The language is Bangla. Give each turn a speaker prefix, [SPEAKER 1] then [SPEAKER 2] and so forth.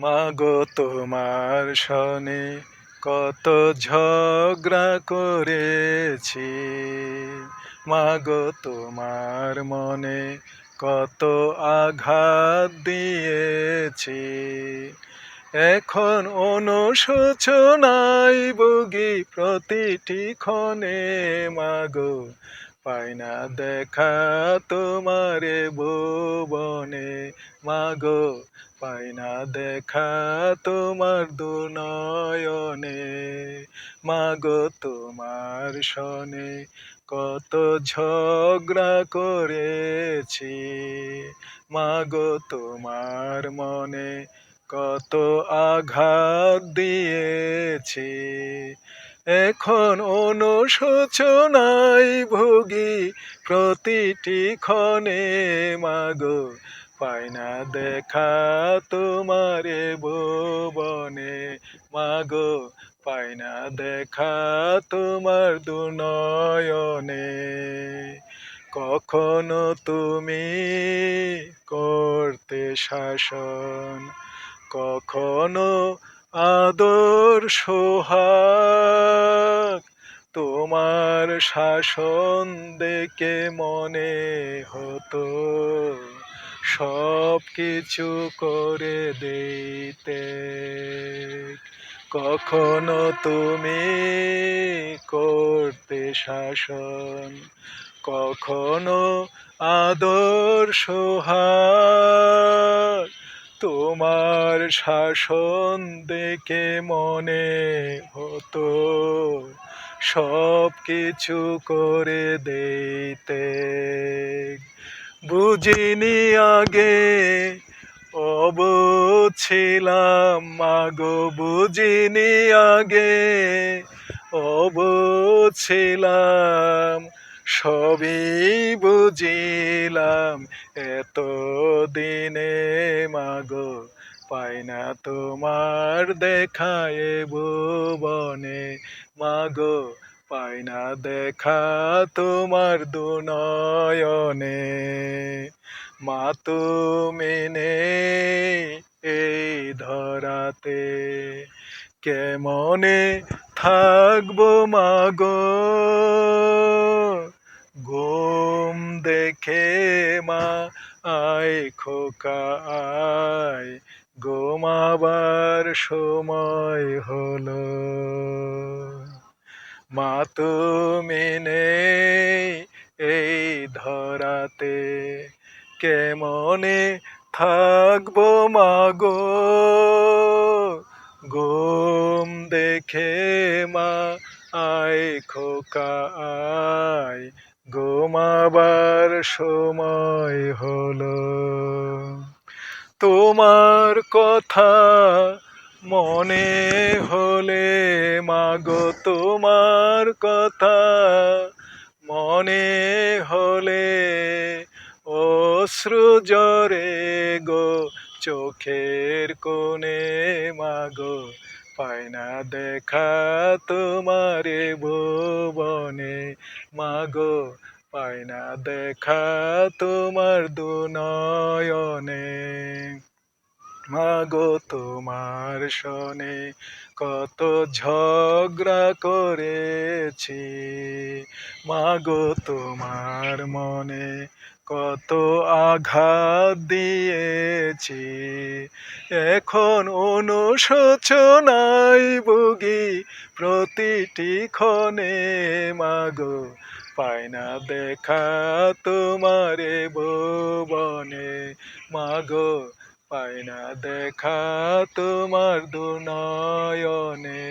[SPEAKER 1] মাগো তোমার সনে কত ঝগড়া করেছি, মাগো তোমার মনে কত আঘাত দিয়েছি। এখন অনুশোচনায় ভুগি প্রতিটি ক্ষণে, মাগো পাই না দেখা তোমারে ভুবনে, মাগো পাই না দেখা তোমার দুনয়নে। মাগো তোমার সনে কত ঝগড়া করেছি, মাগো তোমার মনে কত আঘাত দিয়েছি। এখন অনুশোচনায় ভুগি প্রতিটি ক্ষণে, মাগো পাই না দেখা তোমারে ভুবনে, মাগো পাই না দেখা তোমার দুনয়নে। কখনো তুমি করতে শাসন, কখনো আদর সোহাগ, তোমার শাসন দেখে মনে হতো সব কিছু করে দিতে। কখনো তুমি করতে শাসন, কখনো আদর সোহাগ, তোমার শাসন দেখে মনে হতো সব কিছু করে দিতে। বুঝিনি আগে অবোধ ছিলাম, মাগো বুঝিনি আগে অবোধ ছিলাম, সবই বুঝিলাম এত দিনে, মাগো পাই না তোমার দেখা এ ভুবনে, মাগো পাই না দেখা তোমার দুনয়নে। মা তুমি নেই এই ধরাতে, কেমনে থাকবো মাগো। ঘুম দেখে মা আয় খোকা আয়, ঘুমাবার সময় হলো। মা তুমি নেই এই ধরাতে, কেমনে থাকবো মাগো। ঘুম দেখে মা আয় খোকা আয়, ঘুমাবার সময় হলো। তোমার কথা মনে হলে, মাগো তোমার কথা মনে হলে, অশ্রু ঝরে গো চোখের কোণে, মাগো পাই না দেখা তোমারে ভুবনে, মাগো পাই না দেখা তোমার দুনয়নে। মাগো তোমার সনে কত ঝগড়া করেছি, মাগো তোমার মনে কত আঘাত দিয়েছি। এখন অনুশোচনায় ভুগি প্রতিটি ক্ষণে, মাগো পাই না দেখা তোমারে ভুবনে, মাগো পাই না দেখা তোমার দুনয়নে।